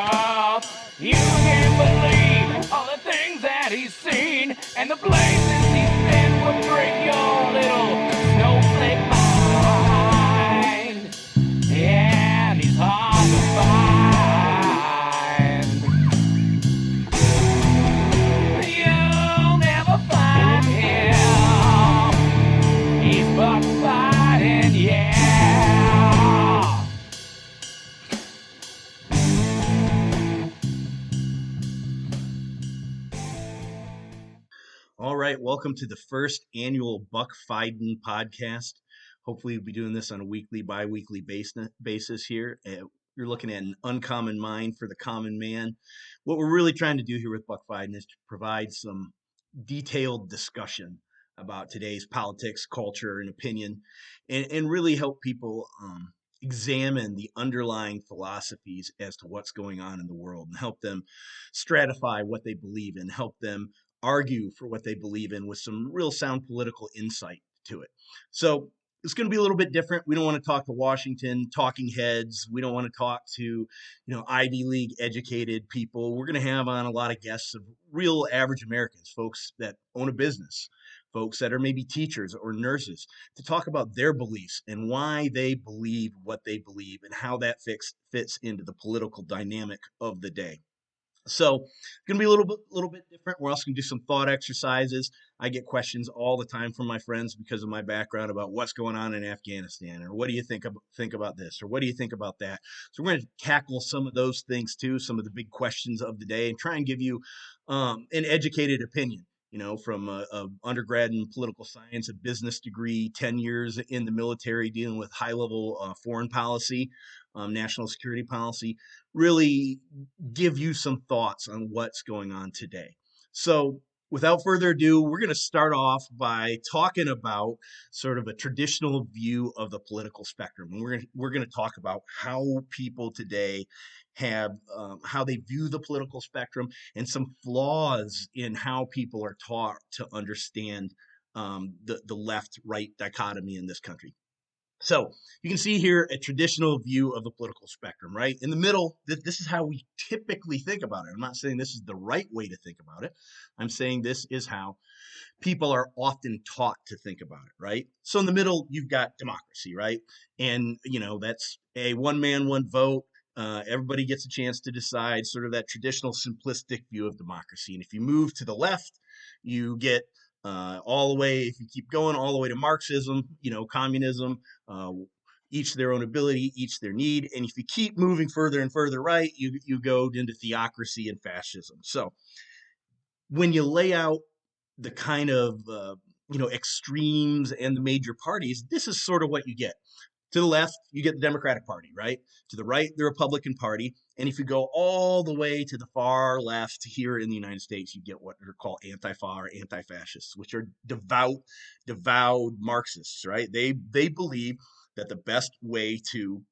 You can't believe all the things that he's seen, and the places he's been would break your little snowflake mind. Yeah, and he's hard to find. You'll never find him. He's Buck Fiden, yeah. All right, welcome to the first annual Buck Fiden podcast. Hopefully, we'll be doing this on a weekly, bi-weekly basis here. You're looking at an uncommon mind for the common man. What we're really trying to do here with Buck Fiden is to provide some detailed discussion about today's politics, culture, and opinion, and really help people examine the underlying philosophies as to what's going on in the world and help them stratify what they believe in, help them argue for what they believe in with some real sound political insight to it. So it's going to be a little bit different. We don't want to talk to Washington talking heads. We don't want to talk to, Ivy League educated people. We're going to have on a lot of guests of real average Americans, folks that own a business, folks that are maybe teachers or nurses, to talk about their beliefs and why they believe what they believe and how that fits into the political dynamic of the day. So it's going to be a little bit different. We're also going to do some thought exercises. I get questions all the time from my friends because of my background about what's going on in Afghanistan, or what do you think about this, or what do you think about that. So we're going to tackle some of those things too, some of the big questions of the day, and try and give you an educated opinion. From a undergrad in political science, a business degree, 10 years in the military dealing with high-level foreign policy, national security policy, really give you some thoughts on what's going on today. So without further ado, we're going to start off by talking about sort of a traditional view of the political spectrum. And we're going to talk about how people today have how they view the political spectrum and some flaws in how people are taught to understand the left-right dichotomy in this country. So you can see here a traditional view of the political spectrum, right? In the middle, this is how we typically think about it. I'm not saying this is the right way to think about it. I'm saying this is how people are often taught to think about it, right? So in the middle, you've got democracy, right? And, that's a one man, one vote. Everybody gets a chance to decide, sort of that traditional simplistic view of democracy. And if you move to the left, you get all the way, if you keep going, all the way to Marxism, communism, each their own ability, each their need. And if you keep moving further and further right, you go into theocracy and fascism. So when you lay out the kind of extremes and the major parties, this is sort of what you get. To the left, you get the Democratic Party, right? To the right, the Republican Party. And if you go all the way to the far left here in the United States, you get what are called anti-fa or anti-fascists, which are devout Marxists, right? They believe that the best way to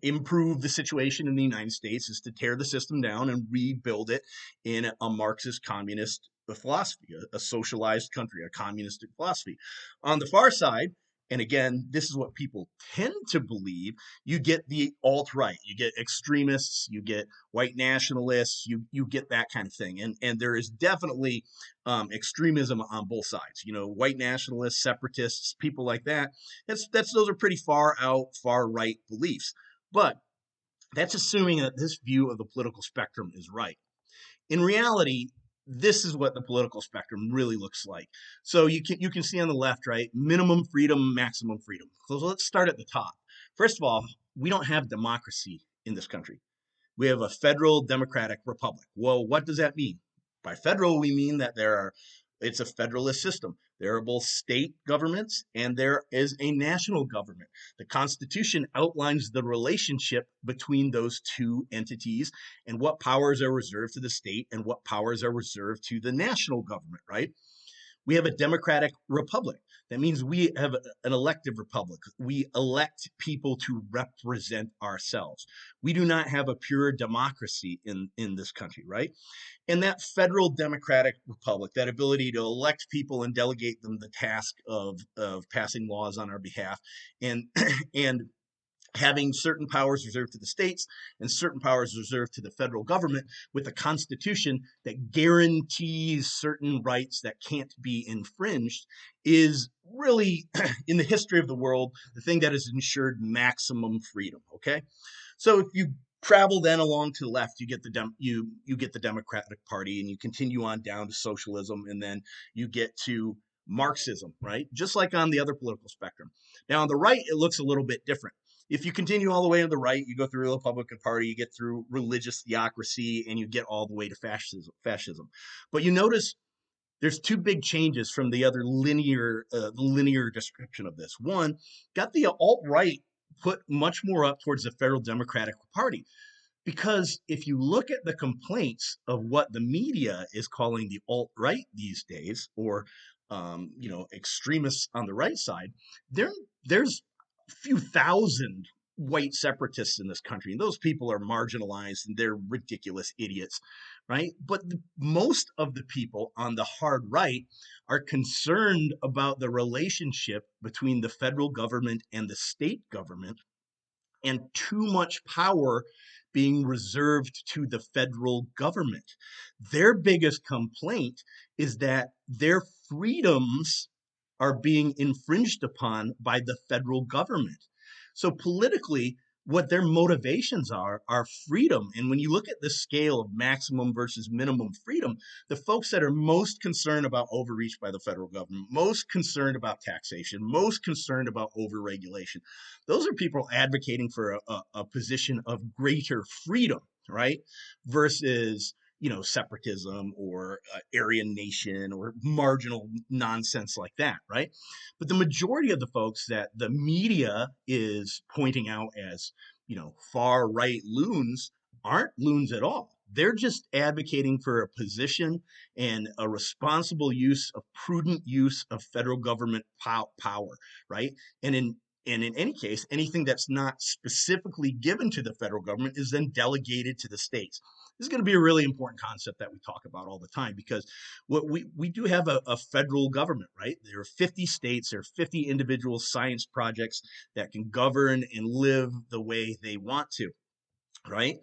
improve the situation in the United States is to tear the system down and rebuild it in a Marxist communist philosophy, a socialized country, a communistic philosophy. On the far side, and again, this is what people tend to believe, you get the alt-right, you get extremists, you get white nationalists, you get that kind of thing. And there is definitely extremism on both sides. White nationalists, separatists, people like that. Those are pretty far out, far right beliefs. But that's assuming that this view of the political spectrum is right. In reality, this is what the political spectrum really looks like. So you can see on the left, right, minimum freedom, maximum freedom. So let's start at the top. First of all, we don't have democracy in this country. We have a federal democratic republic. Well, what does that mean? By federal, we mean that it's a federalist system. There are both state governments and there is a national government. The Constitution outlines the relationship between those two entities and what powers are reserved to the state and what powers are reserved to the national government, right? We have a democratic republic. That means we have an elective republic. We elect people to represent ourselves. We do not have a pure democracy in this country, right? And that federal democratic republic, that ability to elect people and delegate them the task of passing laws on our behalf and having certain powers reserved to the states and certain powers reserved to the federal government, with a constitution that guarantees certain rights that can't be infringed, is really, in the history of the world, the thing that has ensured maximum freedom. Okay, so if you travel then along to the left, you get you get the Democratic Party, and you continue on down to socialism, and then you get to Marxism, right? Just like on the other political spectrum. Now on the right, it looks a little bit different. If you continue all the way to the right, you go through the Republican Party, you get through religious theocracy, and you get all the way to fascism. But you notice there's two big changes from the other linear description of this. One, got the alt right put much more up towards the federal Democratic Party, because if you look at the complaints of what the media is calling the alt right these days, or extremists on the right side, there's a few thousand white separatists in this country, and those people are marginalized and they're ridiculous idiots, right? But most of the people on the hard right are concerned about the relationship between the federal government and the state government, and too much power being reserved to the federal government. Their biggest complaint is that their freedoms are being infringed upon by the federal government. So politically, what their motivations are freedom. And when you look at the scale of maximum versus minimum freedom, the folks that are most concerned about overreach by the federal government, most concerned about taxation, most concerned about overregulation, those are people advocating for a position of greater freedom, right? Versus separatism or Aryan nation or marginal nonsense like that, right? But the majority of the folks that the media is pointing out as, far right loons aren't loons at all. They're just advocating for a position and a responsible use of prudent use of federal government power, right? And in any case, anything that's not specifically given to the federal government is then delegated to the states. This is going to be a really important concept that we talk about all the time, because what we do have a federal government, right? There are 50 states, there are 50 individual science projects that can govern and live the way they want to, right?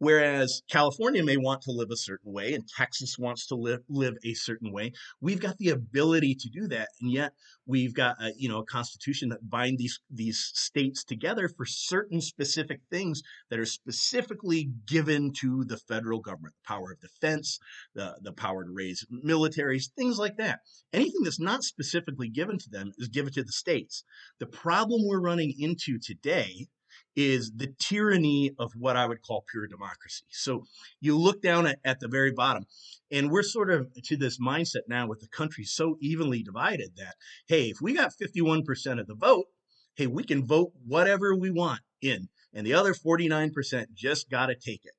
Whereas California may want to live a certain way and Texas wants to live a certain way. We've got the ability to do that, and yet we've got a constitution that bind these states together for certain specific things that are specifically given to the federal government: the power of defense, the power to raise militaries, things like that. Anything that's not specifically given to them is given to the states. The problem we're running into today is the tyranny of what I would call pure democracy. So you look down at the very bottom, and we're sort of to this mindset now with the country so evenly divided that, hey, if we got 51% of the vote, hey, we can vote whatever we want in, and the other 49% just got to take it.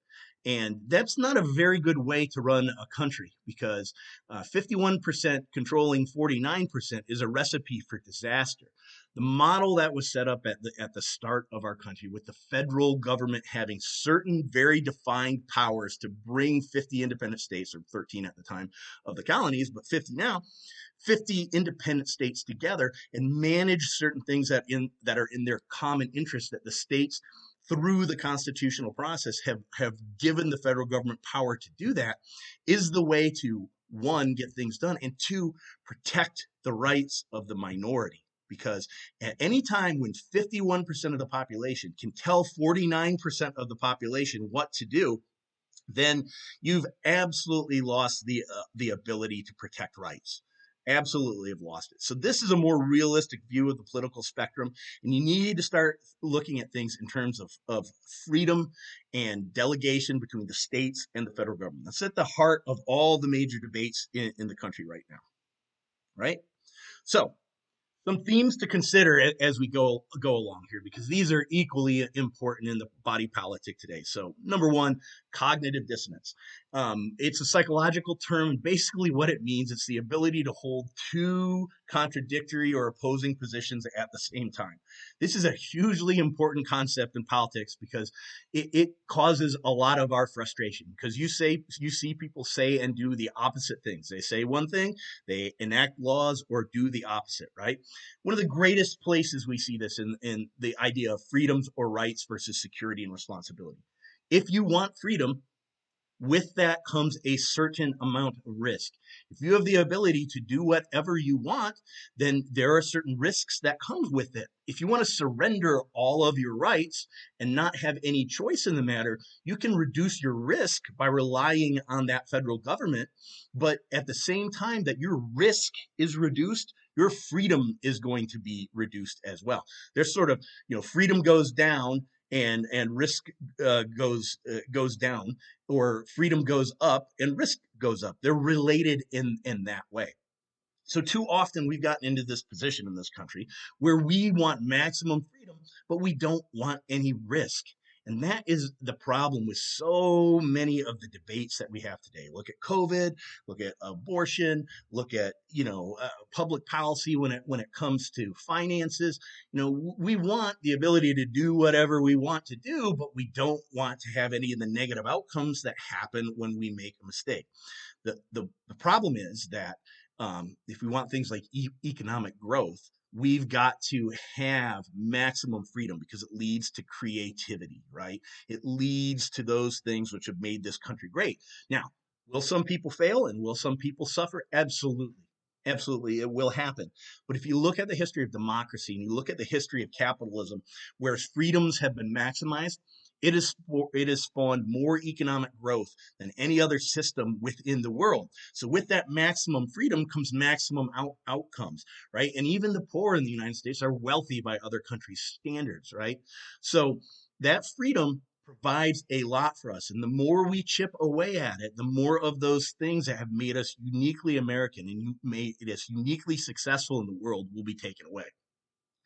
And that's not a very good way to run a country, because 51% controlling 49% is a recipe for disaster. The model that was set up at the start of our country, with the federal government having certain very defined powers to bring 50 independent states, or 13 at the time of the colonies, but 50 now, 50 independent states together and manage certain things that are in their common interest, that the states through the constitutional process have given the federal government power to do, that is the way to, one, get things done, and two, protect the rights of the minority. Because at any time when 51% of the population can tell 49% of the population what to do, then you've absolutely lost the ability to protect rights. Absolutely have lost it. So this is a more realistic view of the political spectrum, and you need to start looking at things in terms of freedom and delegation between the states and the federal government. That's at the heart of all the major debates in the country right now, right? So some themes to consider as we go along here, because these are equally important in the body politic today. So number one, cognitive dissonance. It's a psychological term. Basically, what it means, it's the ability to hold two contradictory or opposing positions at the same time. This is a hugely important concept in politics because it causes a lot of our frustration, because you see people say and do the opposite things. They say one thing, they enact laws or do the opposite, right? One of the greatest places we see this in the idea of freedoms or rights versus security and responsibility. If you want freedom, with that comes a certain amount of risk. If you have the ability to do whatever you want, then there are certain risks that comes with it. If you want to surrender all of your rights and not have any choice in the matter, you can reduce your risk by relying on that federal government. But at the same time that your risk is reduced, your freedom is going to be reduced as well. There's sort of, freedom goes down and risk goes down, or freedom goes up and risk goes up. They're related in that way. So too often we've gotten into this position in this country where we want maximum freedom, but we don't want any risk. And that is the problem with so many of the debates that we have today. Look at COVID, look at abortion, look at, public policy when it comes to finances. We want the ability to do whatever we want to do, but we don't want to have any of the negative outcomes that happen when we make a mistake. The problem is that if we want things like economic growth, we've got to have maximum freedom because it leads to creativity, right? It leads to those things which have made this country great. Now, will some people fail and will some people suffer? Absolutely. Absolutely, it will happen. But if you look at the history of democracy and you look at the history of capitalism, where freedoms have been maximized, it has spawned more economic growth than any other system within the world. So with that maximum freedom comes maximum outcomes, right? And even the poor in the United States are wealthy by other countries' standards, right? So that freedom provides a lot for us. And the more we chip away at it, the more of those things that have made us uniquely American and made us uniquely successful in the world will be taken away.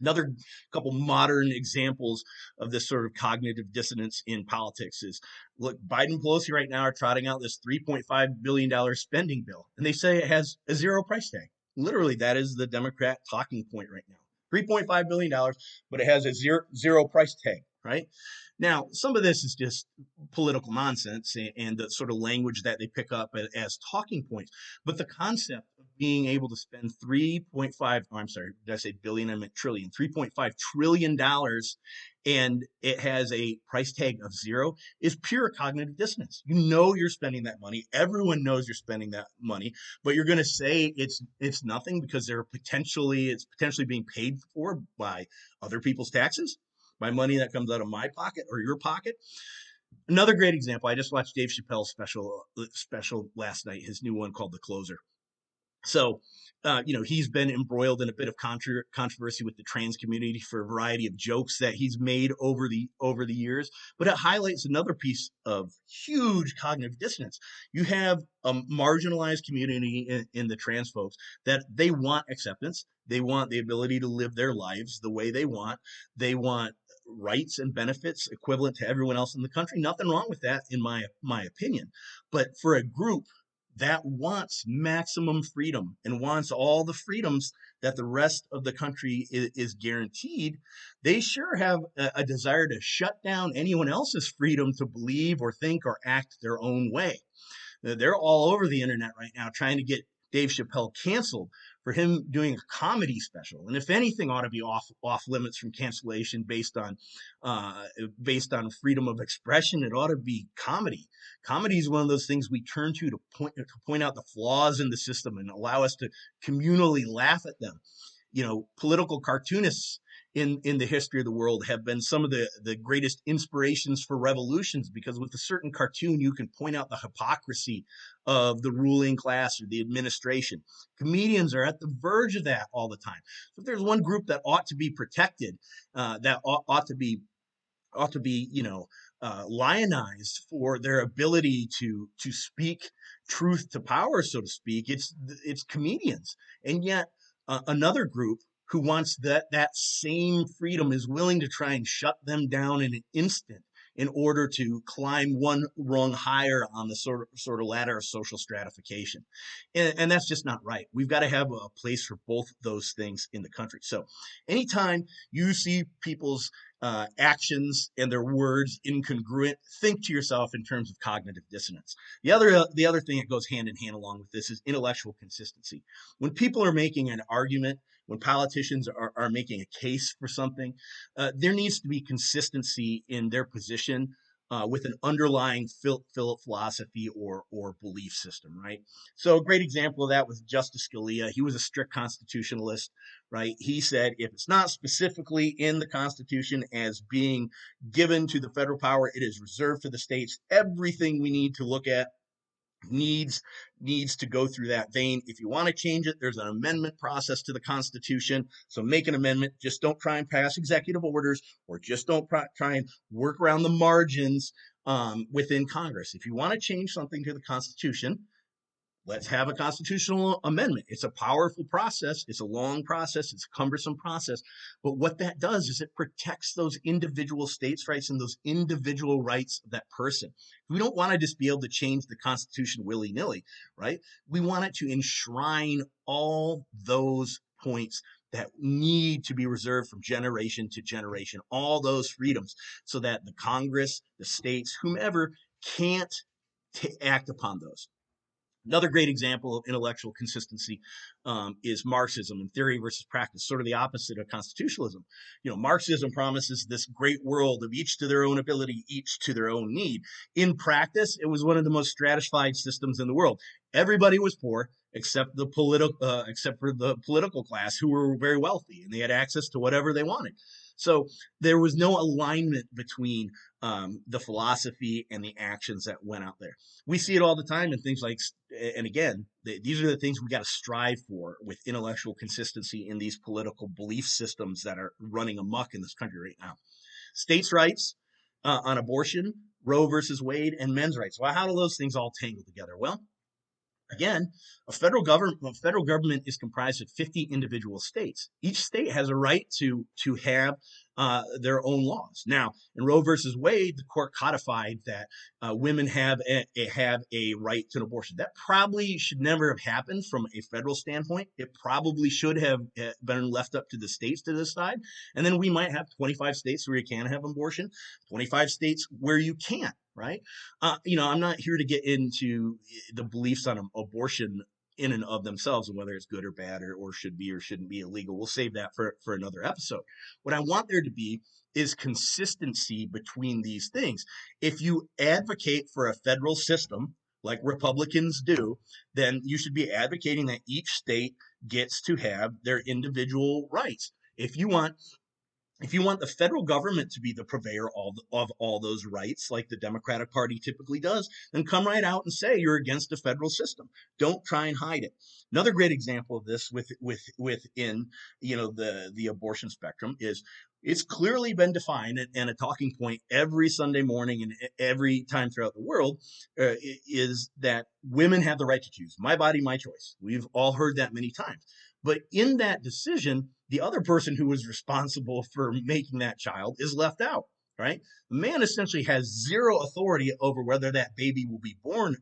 Another couple modern examples of this sort of cognitive dissonance in politics is, look, Biden and Pelosi right now are trotting out this $3.5 billion spending bill, and they say it has a zero price tag. Literally, that is the Democrat talking point right now. $3.5 billion, but it has a zero price tag, right? Now, some of this is just political nonsense and the sort of language that they pick up as talking points. But the concept of being able to spend 3.5, oh, I'm sorry, did I say billion? I meant trillion, $3.5 trillion, and it has a price tag of zero is pure cognitive dissonance. You know you're spending that money. Everyone knows you're spending that money, but you're going to say it's nothing because it's potentially being paid for by other people's taxes, by money that comes out of my pocket or your pocket. Another great example, I just watched Dave Chappelle's special last night, his new one called The Closer. So, he's been embroiled in a bit of controversy with the trans community for a variety of jokes that he's made over the years. But it highlights another piece of huge cognitive dissonance. You have a marginalized community in the trans folks that they want acceptance. They want the ability to live their lives the way they want. They want rights and benefits equivalent to everyone else in the country. Nothing wrong with that, in my opinion. But for a group that wants maximum freedom and wants all the freedoms that the rest of the country is guaranteed, they sure have a desire to shut down anyone else's freedom to believe or think or act their own way. They're all over the internet right now trying to get Dave Chappelle canceled for him doing a comedy special, and if anything ought to be off limits from cancellation based on freedom of expression, it ought to be comedy. Comedy is one of those things we turn to point out the flaws in the system and allow us to communally laugh at them. Political cartoonists in the history of the world have been some of the greatest inspirations for revolutions, because with a certain cartoon you can point out the hypocrisy of the ruling class or the administration. Comedians are at the verge of that all the time. So if there's one group that ought to be protected, that ought to be lionized for their ability to speak truth to power, so to speak, it's comedians. And yet another group who wants that same freedom is willing to try and shut them down in an instant in order to climb one rung higher on the sort of ladder of social stratification. And that's just not right. We've got to have a place for both those things in the country. So anytime you see people's actions and their words incongruent, think to yourself in terms of cognitive dissonance. The other thing that goes hand in hand along with this is intellectual consistency. When people are making an argument, when politicians are making a case for something, there needs to be consistency in their position with an underlying philosophy or belief system, right? So a great example of that was Justice Scalia. He was a strict constitutionalist, right? He said if it's not specifically in the Constitution as being given to the federal power, it is reserved for the states. Everything we need to look at needs to go through that vein. If you want to change it, there's an amendment process to the Constitution. So make an amendment. Just don't try and pass executive orders, or just don't try and work around the margins within Congress. If you want to change something to the Constitution, let's have a constitutional amendment. It's a powerful process. It's a long process. It's a cumbersome process. But what that does is it protects those individual states' rights and those individual rights of that person. We don't want to just be able to change the Constitution willy-nilly, right? We want it to enshrine all those points that need to be reserved from generation to generation, all those freedoms, so that the Congress, the states, whomever can't act upon those. Another great example of intellectual consistency is Marxism in theory versus practice, sort of the opposite of constitutionalism. Marxism promises this great world of each to their own ability, each to their own need. In practice, it was one of the most stratified systems in the world. Everybody was poor except for the political class, who were very wealthy, and they had access to whatever they wanted. So there was no alignment between the philosophy and the actions that went out there. We see it all the time in things like, and again, these are the things we got to strive for with intellectual consistency in these political belief systems that are running amok in this country right now. States' rights on abortion, Roe versus Wade, and men's rights. Well, how do those things all tangle together? Well, again, a federal government is comprised of 50 individual states. Each state has a right to have their own laws. Now, in Roe versus Wade, the court codified that women have a right to an abortion. That probably should never have happened from a federal standpoint. It probably should have been left up to the states to decide. And then we might have 25 states where you can have abortion, 25 states where you can't. Right? I'm not here to get into the beliefs on abortion in and of themselves and whether it's good or bad or should be or shouldn't be illegal. We'll save that for another episode. What I want there to be is consistency between these things. If you advocate for a federal system like Republicans do, then you should be advocating that each state gets to have their individual rights. If you want the federal government to be the purveyor of all those rights, like the Democratic Party typically does, then come right out and say you're against the federal system. Don't try and hide it. Another great example of this within the abortion spectrum is it's clearly been defined, and a talking point every Sunday morning and every time throughout the world is that women have the right to choose. My body, my choice. We've all heard that many times. But in that decision, the other person who was responsible for making that child is left out, right? The man essentially has zero authority over whether that baby will be born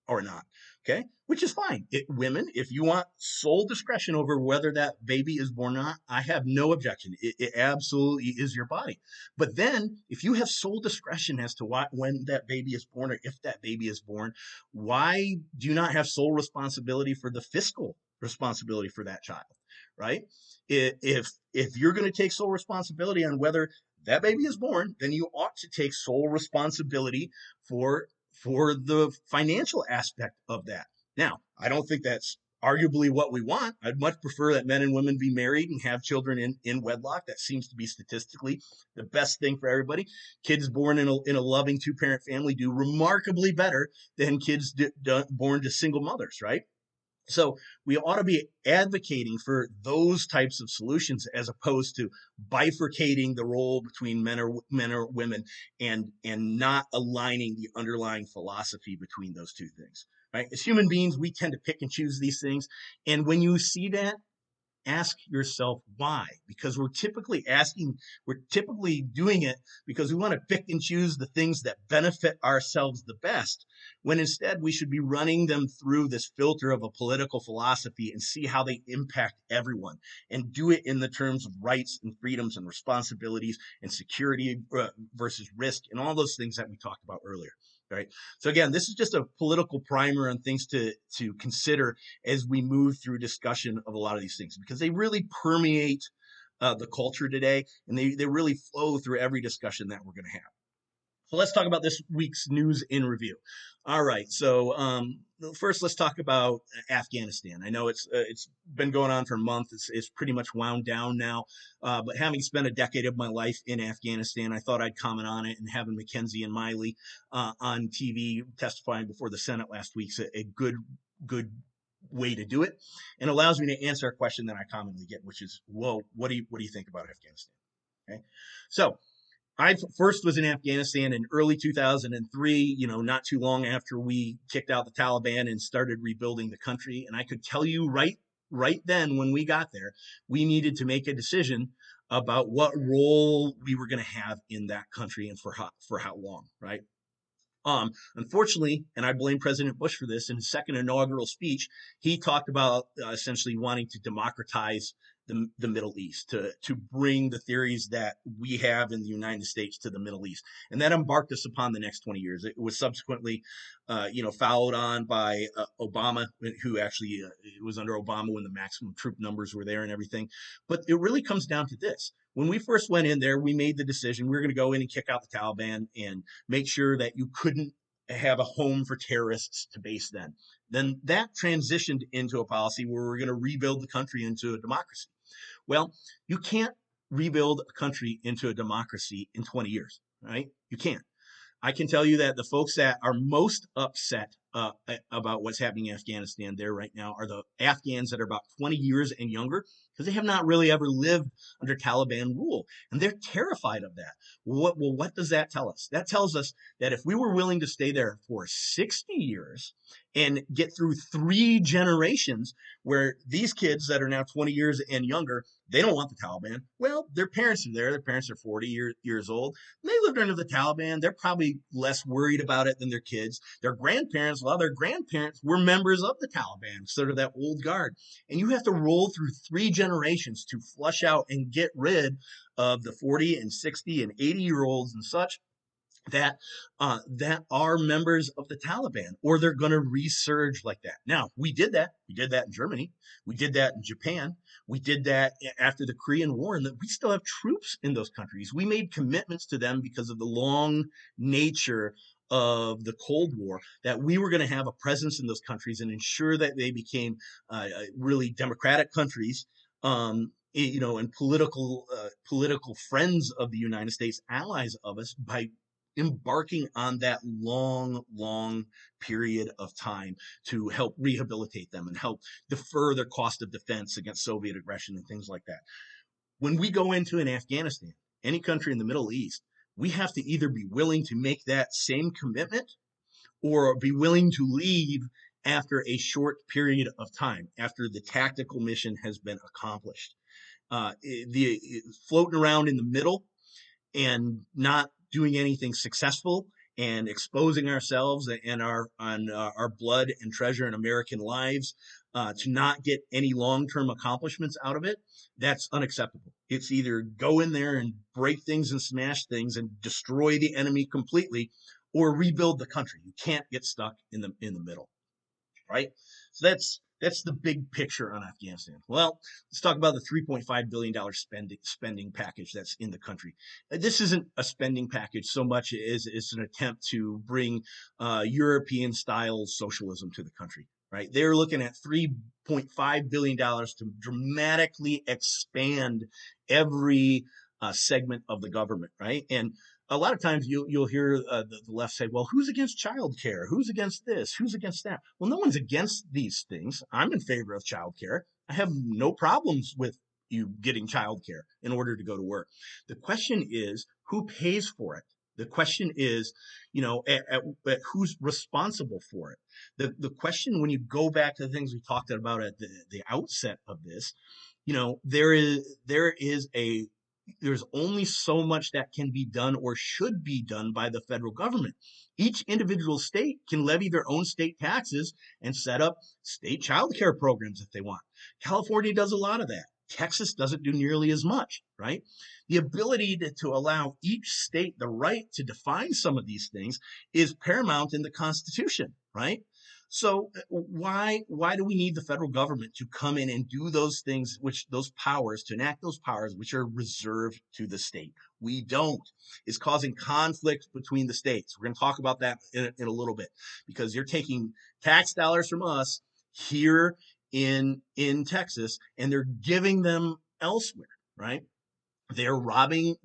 or not, okay? Which is fine. Women, if you want sole discretion over whether that baby is born or not, I have no objection. It absolutely is your body. But then, if you have sole discretion as to when that baby is born or if that baby is born, why do you not have sole responsibility for the fiscal responsibility for that child, right? If you're going to take sole responsibility on whether that baby is born, then you ought to take sole responsibility for the financial aspect of that. Now, I don't think that's arguably what we want. I'd much prefer that men and women be married and have children in wedlock. That seems to be statistically the best thing for everybody. Kids born in a loving two-parent family do remarkably better than kids born to single mothers, right? So we ought to be advocating for those types of solutions as opposed to bifurcating the role between men or women and not aligning the underlying philosophy between those two things. Right? As human beings, we tend to pick and choose these things. And when you see that, ask yourself why, because we're typically doing it because we want to pick and choose the things that benefit ourselves the best, when instead we should be running them through this filter of a political philosophy and see how they impact everyone, and do it in the terms of rights and freedoms and responsibilities and security versus risk and all those things that we talked about earlier. Right. So again, this is just a political primer on things to consider as we move through discussion of a lot of these things, because they really permeate the culture today, and they really flow through every discussion that we're going to have. So let's talk about this week's news in review. All right. So first, let's talk about Afghanistan. I know it's been going on for a month. It's pretty much wound down now. But having spent a decade of my life in Afghanistan, I thought I'd comment on it. And having Mackenzie and Miley on TV testifying before the Senate last week's a good way to do it, and allows me to answer a question that I commonly get, which is, "Whoa, what do you think about Afghanistan?" Okay, so I first was in Afghanistan in early 2003, not too long after we kicked out the Taliban and started rebuilding the country. And I could tell you right then when we got there, we needed to make a decision about what role we were going to have in that country and for how long, right? Unfortunately, and I blame President Bush for this, in his second inaugural speech, he talked about essentially wanting to democratize the Middle East, to bring the theories that we have in the United States to the Middle East. And that embarked us upon the next 20 years. It was subsequently, followed on by Obama, who actually, it was under Obama when the maximum troop numbers were there and everything. But it really comes down to this. When we first went in there, we made the decision we were going to go in and kick out the Taliban and make sure that you couldn't have a home for terrorists to base then. Then that transitioned into a policy where we're going to rebuild the country into a democracy. Well, you can't rebuild a country into a democracy in 20 years, right? You can't. I can tell you that the folks that are most upset about what's happening in Afghanistan there right now are the Afghans that are about 20 years and younger, because they have not really ever lived under Taliban rule, and they're terrified of that. What does that tell us? That tells us that if we were willing to stay there for 60 years and get through 3 generations where these kids that are now 20 years and younger, they don't want the Taliban. Well, their parents are there. Their parents are 40 years old. They lived under the Taliban. They're probably less worried about it than their kids. Their grandparents, a lot of their grandparents were members of the Taliban, sort of that old guard. And you have to roll through 3 generations to flush out and get rid of the 40 and 60 and 80-year-olds and such that are members of the Taliban, or they're going to resurge like that. Now, we did that. We did that in Germany. We did that in Japan. We did that after the Korean War, and we still have troops in those countries. We made commitments to them because of the long nature of the Cold War, that we were going to have a presence in those countries and ensure that they became really democratic countries, and political friends of the United States, allies of us, by embarking on that long period of time to help rehabilitate them and help defer their cost of defense against Soviet aggression and things like that. When we go into an Afghanistan, any country in the Middle East, we have to either be willing to make that same commitment or be willing to leave after a short period of time, after the tactical mission has been accomplished. The floating around in the middle and not doing anything successful and exposing ourselves and our blood and treasure and American lives to not get any long-term accomplishments out of it, that's unacceptable. It's either go in there and break things and smash things and destroy the enemy completely, or rebuild the country. You can't get stuck in the middle, right? So that's the big picture on Afghanistan. Well, let's talk about the $3.5 billion spending package that's in the country. This isn't a spending package so much as it's an attempt to bring European-style socialism to the country, right? They're looking at $3.5 billion to dramatically expand every segment of the government, right? And a lot of times you'll hear the left say, well, who's against childcare? Who's against this? Who's against that? Well, no one's against these things. I'm in favor of childcare. I have no problems with you getting childcare in order to go to work. The question is, who pays for it? The question is, at who's responsible for it? The question, when you go back to the things we talked about at the outset of this, there's only so much that can be done or should be done by the federal government. Each individual state can levy their own state taxes and set up state child care programs if they want. California does a lot of that. Texas doesn't do nearly as much, right? The ability to allow each state the right to define some of these things is paramount in the Constitution, right? So why do we need the federal government to come in and do those things, those powers, to enact those powers which are reserved to the state? We don't. It's causing conflict between the states. We're going to talk about that in a little bit, because you're taking tax dollars from us here in Texas and they're giving them elsewhere, right? They're robbing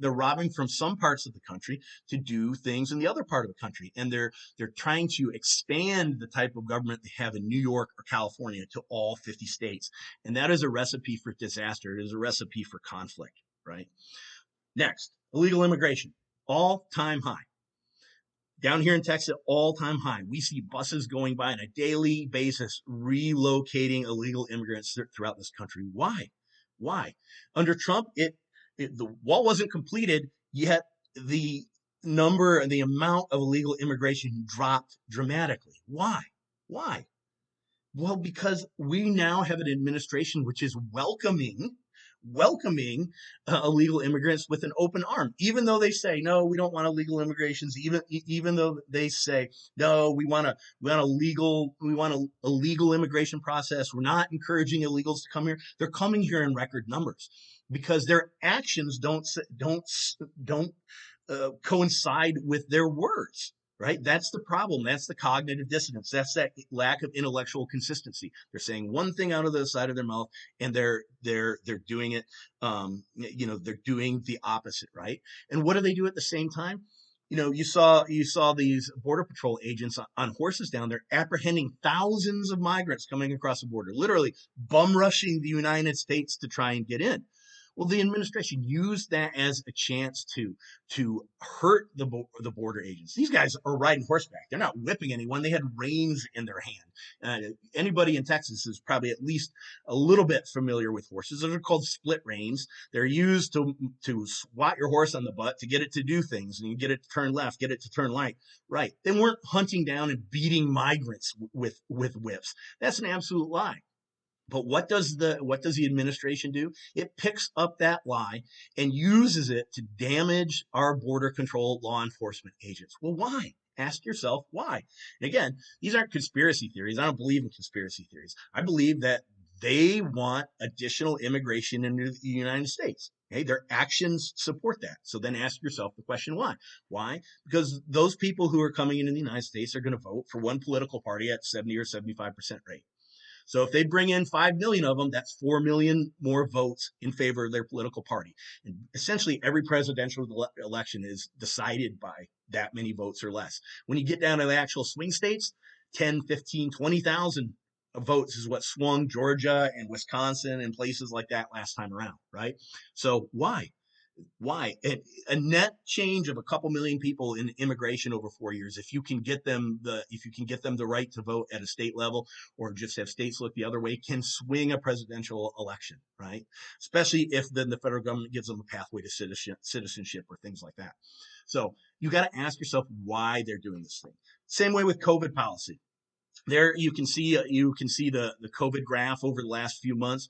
from some parts of the country to do things in the other part of the country, and they're trying to expand the type of government they have in New York or California to all 50 states, and that is a recipe for disaster. It is a recipe for conflict, right? Next, illegal immigration, all-time high. Down here in Texas, all-time high. We see buses going by on a daily basis relocating illegal immigrants throughout this country. Why? Under Trump, the wall wasn't completed, yet the number and the amount of illegal immigration dropped dramatically. Why? Well, because we now have an administration which is welcoming illegal immigrants with an open arm, even though they say no, we don't want illegal immigrations. Even though they say no, we want a legal immigration process. We're not encouraging illegals to come here. They're coming here in record numbers because their actions don't coincide with their words. Right? That's the problem. That's the cognitive dissonance. That's that lack of intellectual consistency. They're saying one thing out of the side of their mouth, and they're doing it. They're doing the opposite, right? And what do they do at the same time? You saw these border patrol agents on horses down there apprehending thousands of migrants coming across the border, literally bum rushing the United States to try and get in. Well, the administration used that as a chance to hurt the border agents. These guys are riding horseback. They're not whipping anyone. They had reins in their hand. Anybody in Texas is probably at least a little bit familiar with horses. Those are called split reins. They're used to swat your horse on the butt to get it to do things, and you get it to turn left, get it to turn right. They weren't hunting down and beating migrants with whips. That's an absolute lie. But what does the administration do? It picks up that lie and uses it to damage our border control law enforcement agents. Well, why? Ask yourself why. And again, these aren't conspiracy theories. I don't believe in conspiracy theories. I believe that they want additional immigration into the United States. Okay, their actions support that. So then ask yourself the question, why? Why? Because those people who are coming into the United States are going to vote for one political party at 70 or 75% rate. So if they bring in 5 million of them, that's 4 million more votes in favor of their political party. And essentially every presidential election is decided by that many votes or less. When you get down to the actual swing states, 10, 15, 20,000 votes is what swung Georgia and Wisconsin and places like that last time around, right? So why? A net change of a couple million people in immigration over 4 years, if you can get them the right to vote at a state level, or just have states look the other way, can swing a presidential election, right? Especially if then the federal government gives them a pathway to citizenship or things like that. So you got to ask yourself why they're doing this thing. Same way with COVID policy. There you can see the COVID graph over the last few months.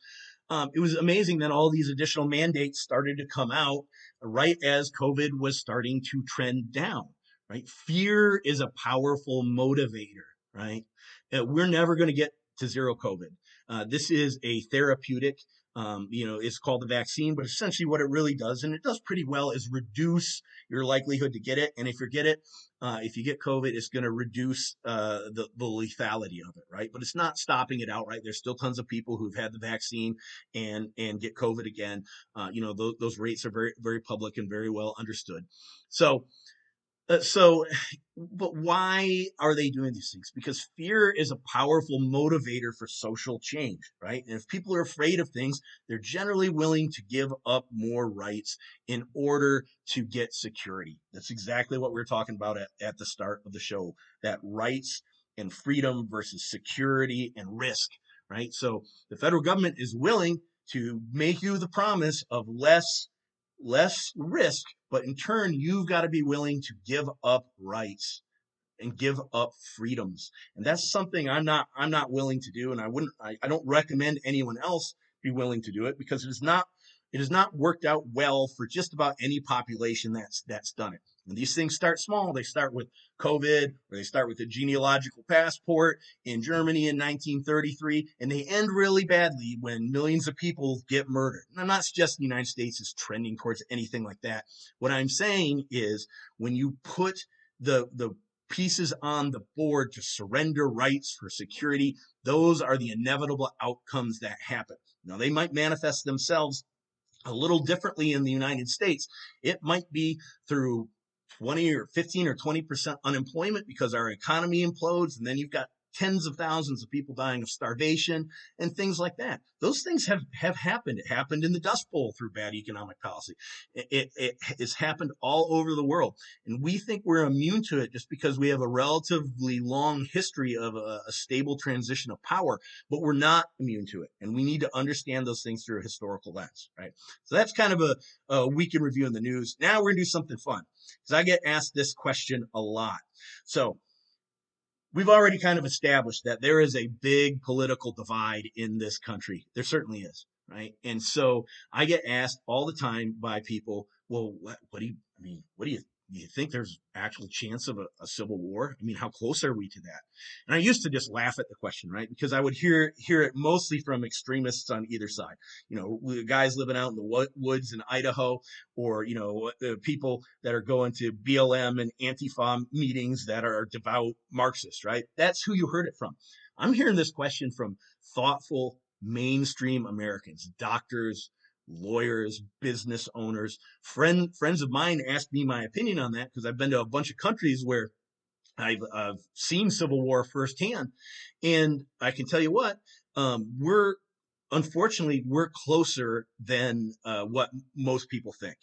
It was amazing that all these additional mandates started to come out right as COVID was starting to trend down, right? Fear is a powerful motivator, right? We're never going to get to zero COVID. This is a therapeutic, it's called the vaccine, but essentially what it really does, and it does pretty well, is reduce your likelihood to get it. And if you get COVID, it's going to reduce the lethality of it, right? But it's not stopping it outright. There's still tons of people who've had the vaccine and get COVID again. Those rates are very, very public and very well understood. But why are they doing these things? Because fear is a powerful motivator for social change, right? And if people are afraid of things, they're generally willing to give up more rights in order to get security. That's exactly what we were talking about at the start of the show, that rights and freedom versus security and risk, right? So the federal government is willing to make you the promise of less risk, but in turn, you've got to be willing to give up rights and give up freedoms. And that's something I'm not willing to do. And I don't recommend anyone else be willing to do it, because it has not worked out well for just about any population that's done it. And these things start small. They start with COVID, or they start with the genealogical passport in Germany in 1933, and they end really badly when millions of people get murdered. And I'm not suggesting the United States is trending towards anything like that. What I'm saying is, when you put the pieces on the board to surrender rights for security, those are the inevitable outcomes that happen. Now, they might manifest themselves a little differently in the United States. It might be through 20 or 15 or 20% unemployment because our economy implodes, and then you've got tens of thousands of people dying of starvation and things like that. Those things have happened. It happened in the Dust Bowl through bad economic policy. It has happened all over the world. And we think we're immune to it just because we have a relatively long history of a stable transition of power, but we're not immune to it. And we need to understand those things through a historical lens, right? So that's kind of a week in review in the news. Now we're going to do something fun, because I get asked this question a lot. So we've already kind of established that there is a big political divide in this country. There certainly is, right? And so I get asked all the time by people, well, what do you, I mean, what do you think there's actual chance of a civil war? I mean, how close are we to that? And I used to just laugh at the question, right? Because I would hear it mostly from extremists on either side. You know, guys living out in the woods in Idaho, or, you know, the people that are going to BLM and Antifa meetings that are devout Marxists, right? That's who you heard it from. I'm hearing this question from thoughtful mainstream Americans, doctors, lawyers, business owners. Friends of mine asked me my opinion on that, because I've been to a bunch of countries where I've seen civil war firsthand, and I can tell you what, we're unfortunately we're closer than what most people think.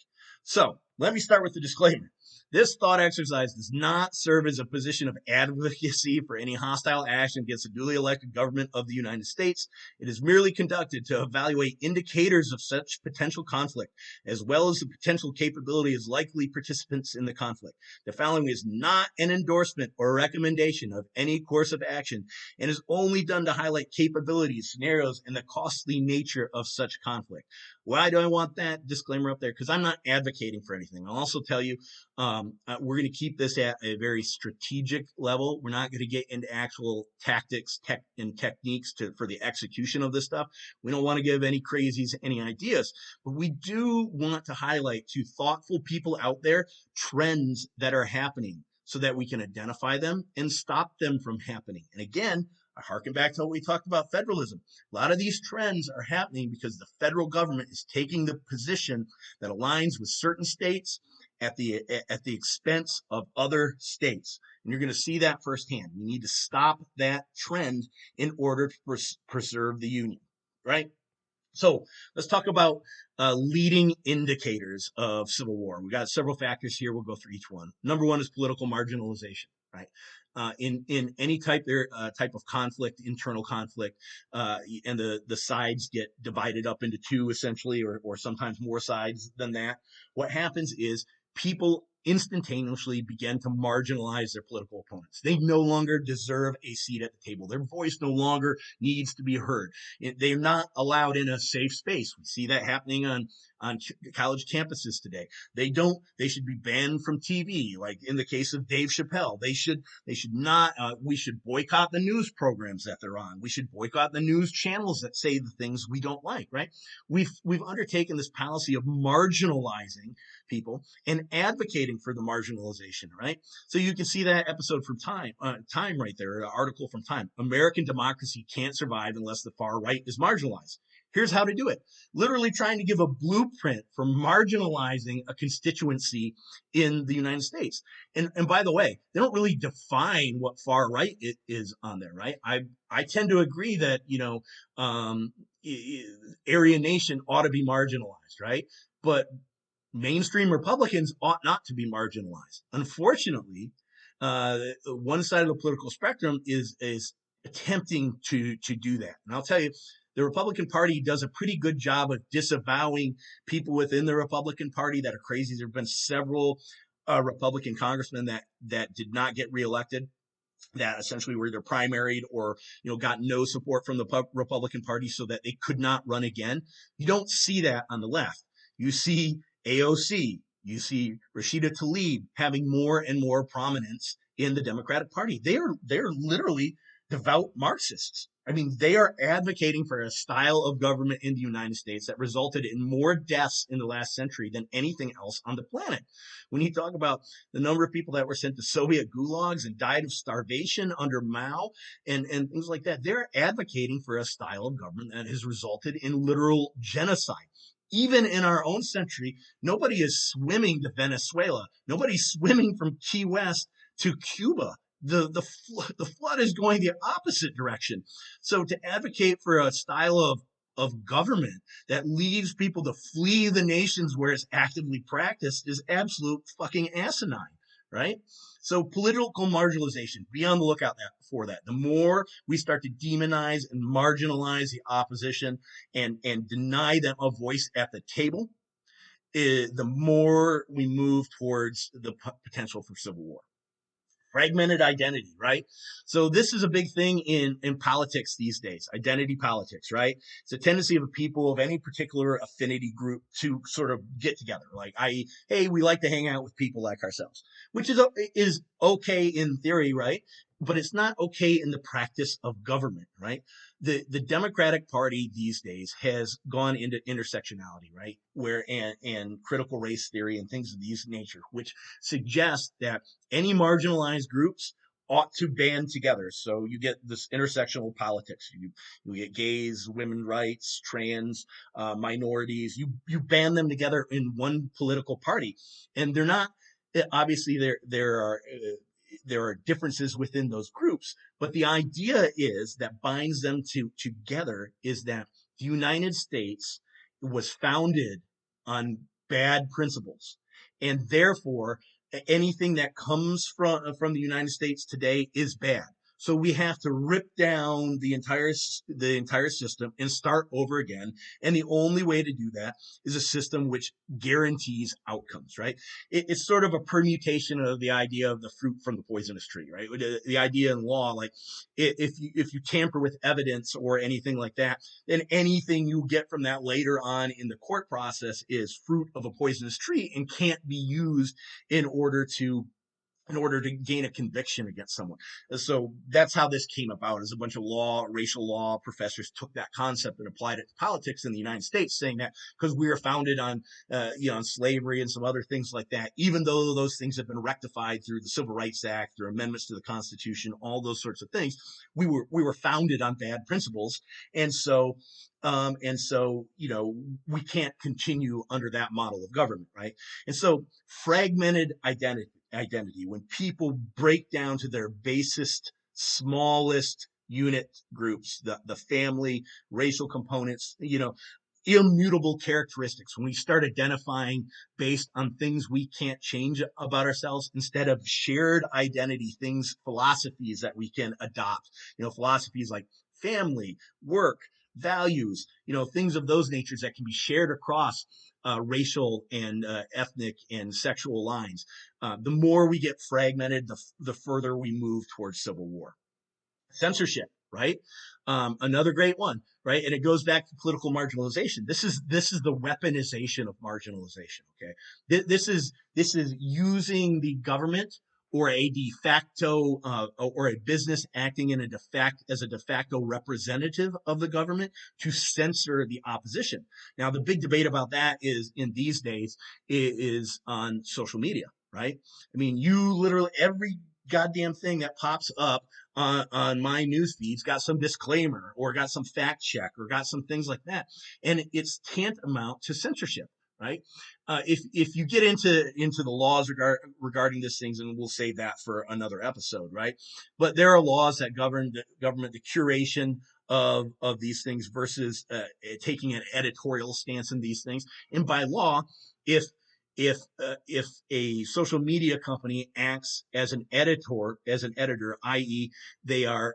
So let me start with the disclaimer. This thought exercise does not serve as a position of advocacy for any hostile action against the duly elected government of the United States. It is merely conducted to evaluate indicators of such potential conflict, as well as the potential capability as likely participants in the conflict. The following is not an endorsement or recommendation of any course of action, and is only done to highlight capabilities, scenarios, and the costly nature of such conflict. Why do I want that disclaimer up there? Because I'm not advocating for anything. I'll also tell you, we're going to keep this at a very strategic level. We're not going to get into actual tactics, and techniques for the execution of this stuff. We don't want to give any crazies any ideas, but we do want to highlight to thoughtful people out there trends that are happening, so that we can identify them and stop them from happening. And again, I harken back to what we talked about federalism. A lot of these trends are happening because the federal government is taking the position that aligns with certain states at the expense of other states. And you're going to see that firsthand. We need to stop that trend in order to preserve the union, right? So let's talk about leading indicators of civil war. We got several factors here. We'll go through each one. Number one is political marginalization, right? In any type of conflict, internal conflict, and the sides get divided up into two, essentially, or sometimes more sides than that. What happens is people instantaneously begin to marginalize their political opponents. They no longer deserve a seat at the table. Their voice no longer needs to be heard. They're not allowed in a safe space. We see that happening on college campuses today. They should be banned from TV, like in the case of Dave Chappelle. They should not, we should boycott the news programs that they're on. We should boycott the news channels that say the things we don't like, right? We've undertaken this policy of marginalizing people and advocating for the marginalization, right? So you can see that episode from Time right there, an article from Time. American democracy can't survive unless the far right is marginalized. Here's how to do it. Literally trying to give a blueprint for marginalizing a constituency in the United States. And by the way, they don't really define what far right it is on there, right? I tend to agree that, Aryan Nation ought to be marginalized, right? But mainstream Republicans ought not to be marginalized. Unfortunately, one side of the political spectrum is attempting to do that. And I'll tell you, The Republican Party does a pretty good job of disavowing people within the Republican Party that are crazy. There have been several Republican congressmen that did not get reelected, that essentially were either primaried or got no support from the Republican Party, so that they could not run again. You don't see that on the left. You see AOC, you see Rashida Tlaib having more and more prominence in the Democratic Party. They're literally devout Marxists. I mean, they are advocating for a style of government in the United States that resulted in more deaths in the last century than anything else on the planet. When you talk about the number of people that were sent to Soviet gulags and died of starvation under Mao and things like that, they're advocating for a style of government that has resulted in literal genocide. Even in our own century, nobody is swimming to Venezuela. Nobody's swimming from Key West to Cuba. The flood is going the opposite direction. So to advocate for a style of government that leaves people to flee the nations where it's actively practiced is absolute fucking asinine, right? So political marginalization, be on the lookout for that. The more we start to demonize and marginalize the opposition and deny them a voice at the table, the more we move towards the potential for civil war. Fragmented identity, right? So this is a big thing in politics these days, identity politics, right? It's a tendency of a people of any particular affinity group to sort of get together, like, i.e., hey, we like to hang out with people like ourselves, which is okay in theory, right? But it's not okay in the practice of government, right? The Democratic Party these days has gone into intersectionality, right? Where and critical race theory and things of these nature, which suggest that any marginalized groups ought to band together. So you get this intersectional politics. You get gays, women's rights, trans, minorities. You band them together in one political party, and they're not. Obviously, there are differences within those groups, but the idea is that binds them together is that the United States was founded on bad principles, and therefore anything that comes from the United States today is bad. So we have to rip down the entire system and start over again. And the only way to do that is a system which guarantees outcomes, right? It's sort of a permutation of the idea of the fruit from the poisonous tree, right? The idea in law, like, if you tamper with evidence or anything like that, then anything you get from that later on in the court process is fruit of a poisonous tree and can't be used in order to gain a conviction against someone. So that's how this came about, is a bunch of racial law professors took that concept and applied it to politics in the United States, saying that because we were founded on, on slavery and some other things like that, even though those things have been rectified through the Civil Rights Act or amendments to the Constitution, all those sorts of things, we were founded on bad principles. And so we can't continue under that model of government, right? And so fragmented identity, when people break down to their basest, smallest unit groups, the family, racial components, immutable characteristics, when we start identifying based on things we can't change about ourselves instead of shared identity, things, philosophies that we can adopt, philosophies like family, work, values, things of those natures that can be shared across racial and ethnic and sexual lines. The more we get fragmented, the further we move towards civil war. Censorship, right? Another great one, right? And it goes back to political marginalization. This is the weaponization of marginalization. Okay, this is using the government or a de facto or a business acting in as a de facto representative of the government to censor the opposition. Now, the big debate about that is in these days is on social media, right? I mean, you literally every goddamn thing that pops up on my news feeds got some disclaimer or got some fact check or got some things like that, and it's tantamount to censorship, right? If you get into the laws regarding these things, and we'll save that for another episode, right? But there are laws that govern the curation of these things versus taking an editorial stance in these things. And by law, if a social media company acts as an editor, i.e., they are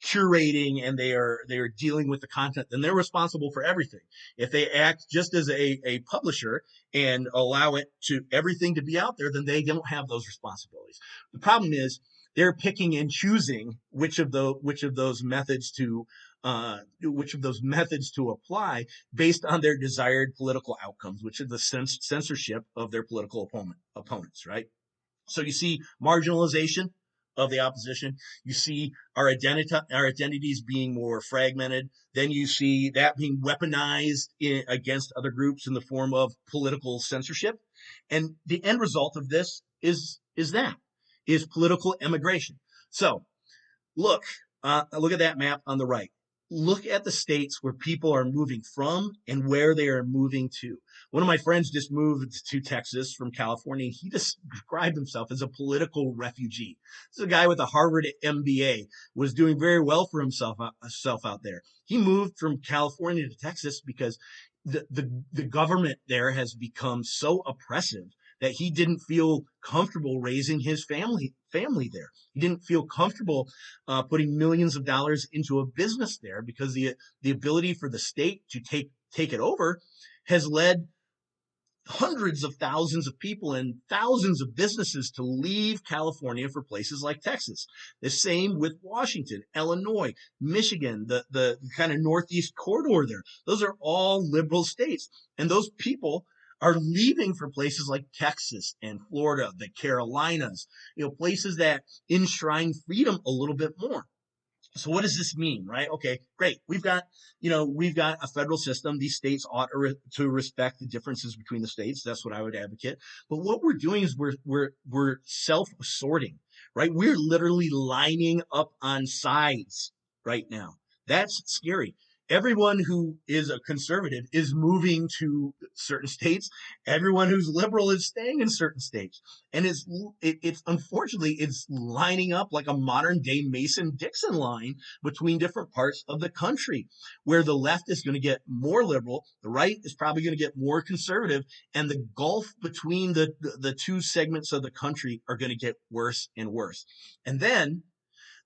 curating and they are dealing with the content, then they're responsible for everything. If they act just as a publisher and allow it to everything to be out there, then they don't have those responsibilities. The problem is they're picking and choosing which of those methods to apply based on their desired political outcomes, which is the censorship of their political opponents, right? So you see marginalization of the opposition. You see our identities being more fragmented. Then you see that being weaponized against other groups in the form of political censorship. And the end result of this is political immigration. So look at that map on the right. Look at the states where people are moving from and where they are moving to. One of my friends just moved to Texas from California. He described himself as a political refugee. This is a guy with a Harvard MBA, was doing very well for himself out there. He moved from California to Texas because the government there has become so oppressive that he didn't feel comfortable raising his family there. He didn't feel comfortable putting millions of dollars into a business there because the ability for the state to take it over has led hundreds of thousands of people and thousands of businesses to leave California for places like Texas. The same with Washington, Illinois, Michigan, the kind of Northeast corridor there. Those are all liberal states. And those people are leaving for places like Texas and Florida, the Carolinas, places that enshrine freedom a little bit more. So what does this mean, right? Okay, great. We've got a federal system. These states ought to respect the differences between the states. That's what I would advocate. But what we're doing is we're self-sorting, right? We're literally lining up on sides right now. That's scary. Everyone who is a conservative is moving to certain states. Everyone who's liberal is staying in certain states. And it's unfortunately, it's lining up like a modern day Mason-Dixon line between different parts of the country, where the left is going to get more liberal, the right is probably going to get more conservative, and the gulf between the two segments of the country are going to get worse and worse. And then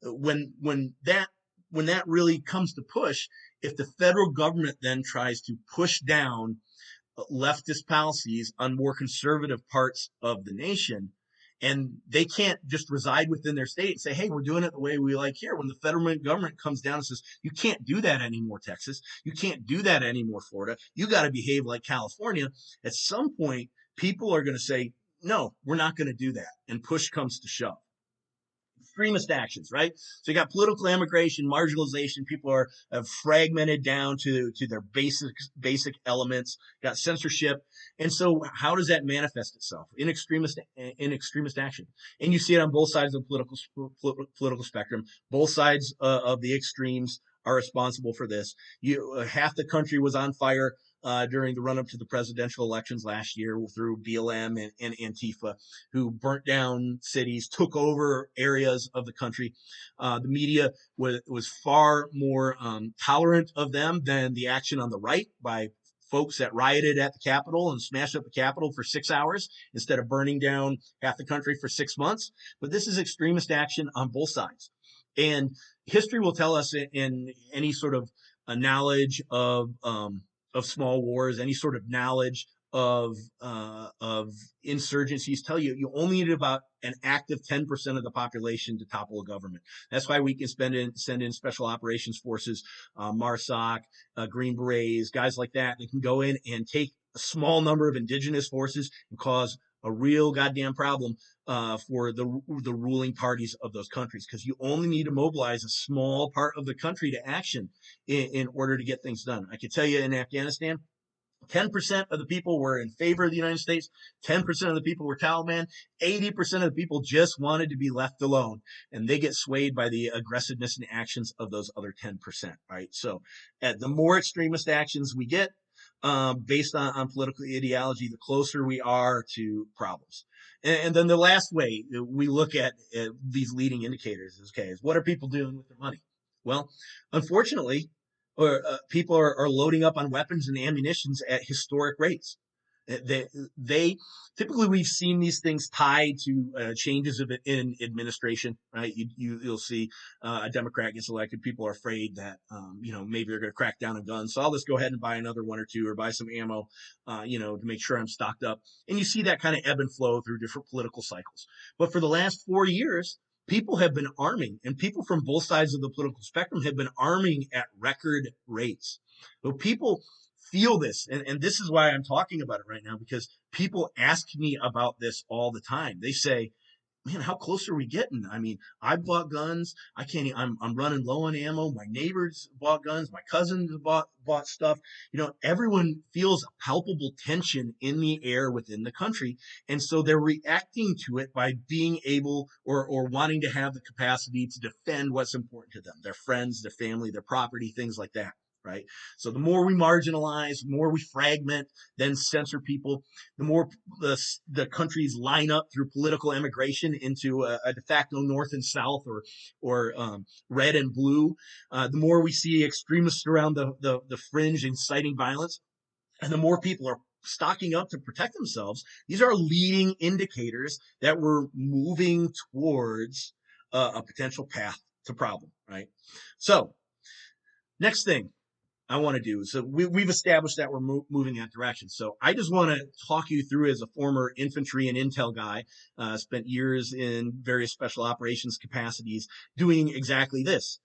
when that really comes to push, if the federal government then tries to push down leftist policies on more conservative parts of the nation, and they can't just reside within their state and say, hey, we're doing it the way we like here. When the federal government comes down and says, you can't do that anymore, Texas. You can't do that anymore, Florida. You got to behave like California. At some point, people are going to say, no, we're not going to do that. And push comes to shove. Extremist actions, right? So you got political immigration, marginalization. People are fragmented down to their basic elements. You got censorship, and so how does that manifest itself in extremist action? And you see it on both sides of the political spectrum. Both sides of the extremes are responsible for this. Half the country was on fire during the run-up to the presidential elections last year through BLM and Antifa, who burnt down cities, took over areas of the country. The media was far more tolerant of them than the action on the right by folks that rioted at the Capitol and smashed up the Capitol for 6 hours instead of burning down half the country for 6 months. But this is extremist action on both sides. And history will tell us in any sort of knowledge of small wars, any sort of knowledge of insurgencies, tell you only need about an active 10% of the population to topple a government. That's why we can send in special operations forces, MARSOC, Green Berets, guys like that. They can go in and take a small number of indigenous forces and cause a real goddamn problem for the ruling parties of those countries, because you only need to mobilize a small part of the country to action in order to get things done. I can tell you in Afghanistan, 10% of the people were in favor of the United States, 10% of the people were Taliban, 80% of the people just wanted to be left alone, and they get swayed by the aggressiveness and actions of those other 10%, right? So the more extremist actions we get, based on political ideology, the closer we are to problems. And then the last way we look at these leading indicators is what are people doing with their money? Well, unfortunately, people are loading up on weapons and ammunitions at historic rates. They typically, we've seen these things tied to changes in administration, right? You'll see a Democrat gets elected, people are afraid that maybe they're going to crack down on guns, so I'll just go ahead and buy another one or two or buy some ammo, to make sure I'm stocked up. And you see that kind of ebb and flow through different political cycles. But for the last 4 years, people have been arming, and people from both sides of the political spectrum have been arming at record rates. So people feel this, and this is why I'm talking about it right now, because people ask me about this all the time. They say, man, how close are we getting? I mean, I bought guns. I can't. I'm running low on ammo. My neighbors bought guns. My cousins bought stuff. Everyone feels a palpable tension in the air within the country, and so they're reacting to it by being able or wanting to have the capacity to defend what's important to them, their friends, their family, their property, things like that. Right. So the more we marginalize, the more we fragment, then censor people, the more the countries line up through political immigration into a de facto North and South or red and blue, the more we see extremists around the fringe inciting violence, and the more people are stocking up to protect themselves. These are leading indicators that we're moving towards a potential path to problem, right? So next thing I want to do. So we've established that we're moving that direction. So I just want to talk you through, as a former infantry and intel guy, spent years in various special operations capacities doing exactly this,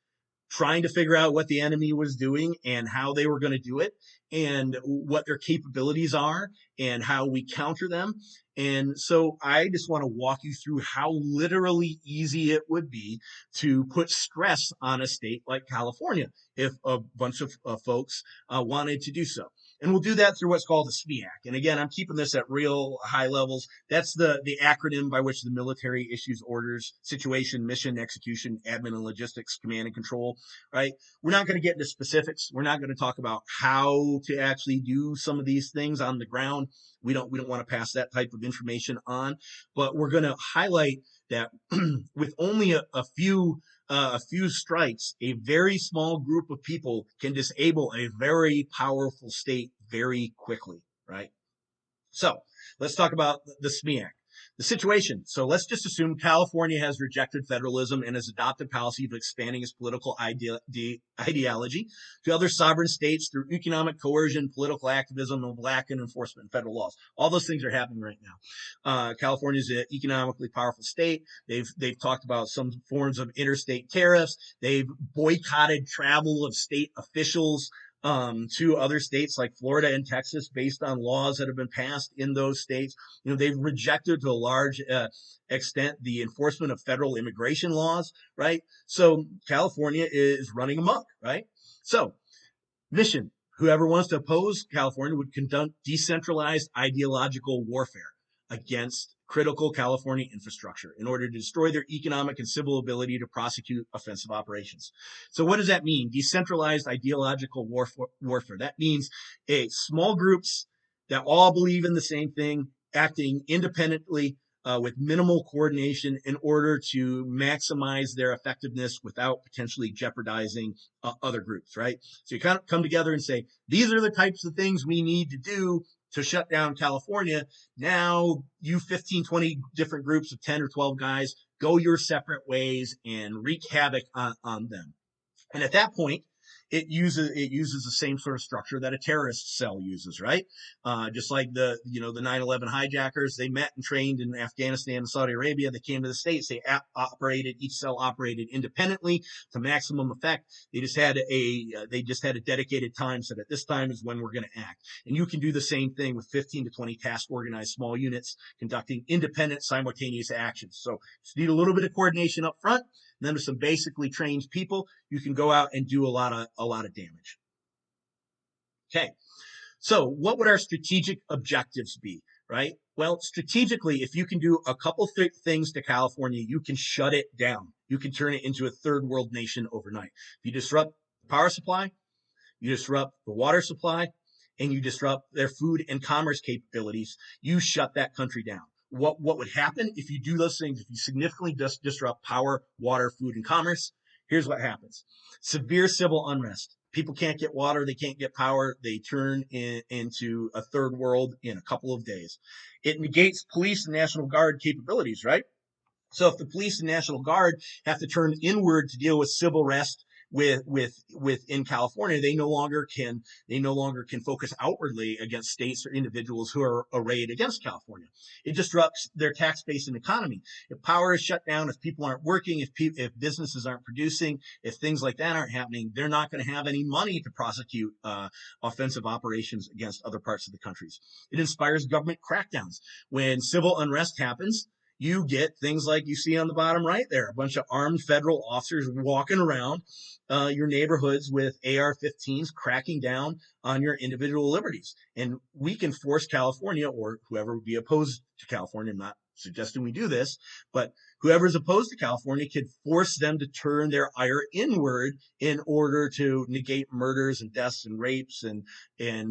trying to figure out what the enemy was doing and how they were going to do it and what their capabilities are and how we counter them. And so I just want to walk you through how literally easy it would be to put stress on a state like California if a bunch of folks wanted to do so. And we'll do that through what's called the SMEAC. And again, I'm keeping this at real high levels. That's the acronym by which the military issues orders: situation, mission, execution, admin and logistics, command and control, right? We're not going to get into specifics. We're not going to talk about how to actually do some of these things on the ground. We don't want to pass that type of information on, but we're going to highlight that with only a few strikes, a very small group of people can disable a very powerful state very quickly, right? So let's talk about the SMEAC. The situation. So let's just assume California has rejected federalism and has adopted policy of expanding its political ideology to other sovereign states through economic coercion, political activism, and lack of enforcement of federal laws. All those things are happening right now. California is an economically powerful state. They've talked about some forms of interstate tariffs. They've boycotted travel of state officials to other states like Florida and Texas based on laws that have been passed in those states. They've rejected to a large extent the enforcement of federal immigration laws, right? So California is running amok, right? So mission: whoever wants to oppose California would conduct decentralized ideological warfare against critical California infrastructure in order to destroy their economic and civil ability to prosecute offensive operations. So what does that mean? Decentralized ideological warfare. That means small groups that all believe in the same thing, acting independently with minimal coordination in order to maximize their effectiveness without potentially jeopardizing other groups, right? So you kind of come together and say, these are the types of things we need to do to shut down California. Now you 15, 20 different groups of 10 or 12 guys, go your separate ways and wreak havoc on them. And at that point, it uses the same sort of structure that a terrorist cell uses, right? Just like the 9/11 hijackers, they met and trained in Afghanistan and Saudi Arabia. They came to the States. Each cell operated independently to maximum effect. They just had a dedicated time set. At this time is when we're going to act. And you can do the same thing with 15 to 20 task organized small units conducting independent simultaneous actions. So just need a little bit of coordination up front. And then with some basically trained people, you can go out and do a lot of damage. Okay. So what would our strategic objectives be, right? Well, strategically, if you can do a couple things to California, you can shut it down. You can turn it into a third world nation overnight. If you disrupt the power supply, you disrupt the water supply, and you disrupt their food and commerce capabilities, you shut that country down. What would happen if you do those things? If you significantly disrupt power, water, food, and commerce, here's what happens: severe civil unrest. People can't get water, they can't get power, they turn into a third world in a couple of days. It negates police and National Guard capabilities, right? So if the police and National Guard have to turn inward to deal with civil arrest within California, they no longer can focus outwardly against states or individuals who are arrayed against California. It disrupts their tax base and economy. If power is shut down, if people aren't working, if businesses aren't producing, if things like that aren't happening, they're not going to have any money to prosecute offensive operations against other parts of the countries. It inspires government crackdowns. When civil unrest happens, you get things like you see on the bottom right there, a bunch of armed federal officers walking around your neighborhoods with AR-15s, cracking down on your individual liberties. And we can force California, or whoever would be opposed to California, I'm not suggesting we do this, but whoever is opposed to California could force them to turn their ire inward in order to negate murders and deaths and rapes and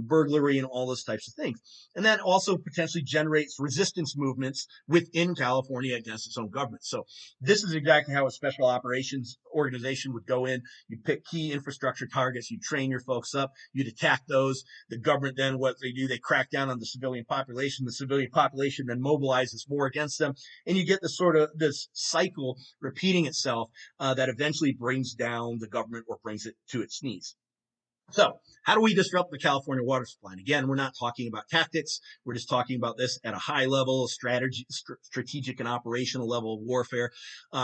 burglary and all those types of things. And that also potentially generates resistance movements within California against its own government. So this is exactly how a special operations organization would go in. You pick key infrastructure targets, you train your folks up, you'd attack those. The government then, what they do, they crack down on the civilian population. The civilian population then mobilizes more against them. And you get this cycle repeating itself that eventually brings down the government or brings it to its knees. So how do we disrupt the California water supply? And again, we're not talking about tactics. We're just talking about this at a high level, strategic and operational level of warfare.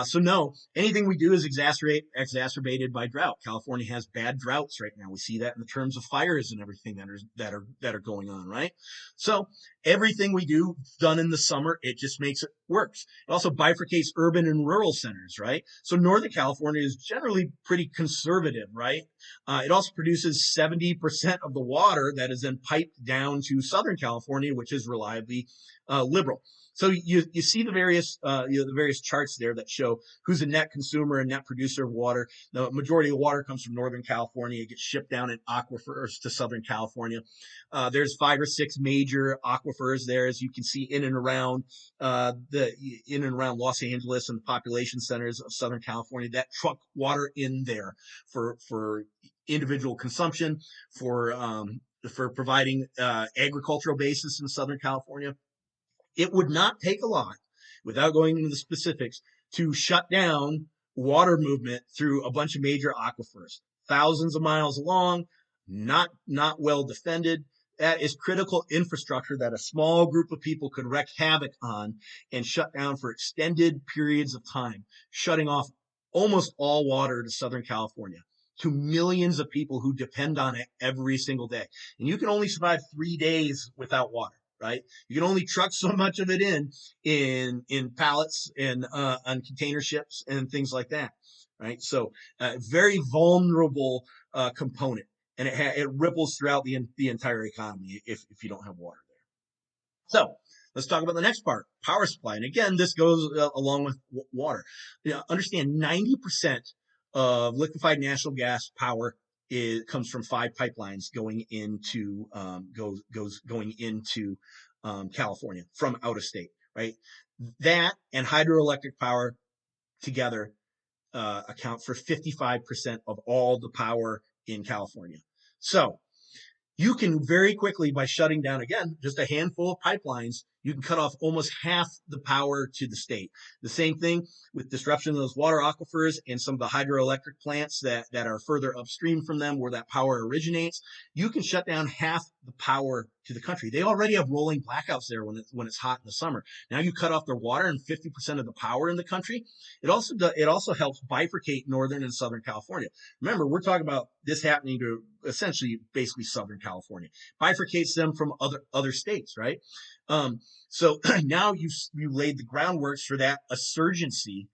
So no, anything we do is exacerbated by drought. California has bad droughts right now. We see that in the terms of fires and everything that are going on, right? So everything we do done in the summer, it just makes it worse. It also bifurcates urban and rural centers, right? So Northern California is generally pretty conservative, right? It also produces 70% of the water that is then piped down to Southern California, which is reliably liberal. So you see the various charts there that show who's a net consumer and net producer of water. The majority of water comes from Northern California. It gets shipped down in aquifers to Southern California. There's 5 or 6 major aquifers there, as you can see in and around Los Angeles and the population centers of Southern California that truck water in there for individual consumption, for providing agricultural basis in Southern California. It would not take a lot, without going into the specifics, to shut down water movement through a bunch of major aquifers, thousands of miles long, not well defended. That is critical infrastructure that a small group of people could wreak havoc on and shut down for extended periods of time, shutting off almost all water to Southern California, to millions of people who depend on it every single day. And you can only survive 3 days without water, right? You can only truck so much of it in pallets and on container ships and things like that, right? So very vulnerable component, and it ripples throughout the entire economy if you don't have water there. So let's talk about the next part, power supply. And again, this goes along with water. Understand 90% of liquefied natural gas power comes from 5 pipelines going into California from out of state, right? That and hydroelectric power together account for 55% of all the power in California. So you can very quickly, by shutting down, again, just a handful of pipelines, you can cut off almost half the power to the state. The same thing with disruption of those water aquifers and some of the hydroelectric plants that are further upstream from them where that power originates. You can shut down half the power to the country. They already have rolling blackouts there when it's hot in the summer. Now you cut off their water and 50% of the power in the country. It also helps bifurcate Northern and Southern California. Remember, we're talking about this happening to essentially basically Southern California. Bifurcates them from other states, right? So now you laid the groundworks for that insurgency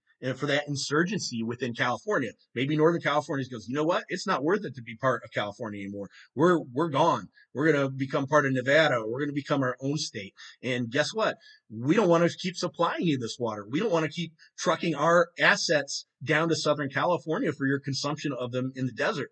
within California. Maybe Northern California goes, you know what? It's not worth it to be part of California anymore. We're gone. We're going to become part of Nevada. We're going to become our own state. And guess what? We don't want to keep supplying you this water. We don't want to keep trucking our assets down to Southern California for your consumption of them in the desert.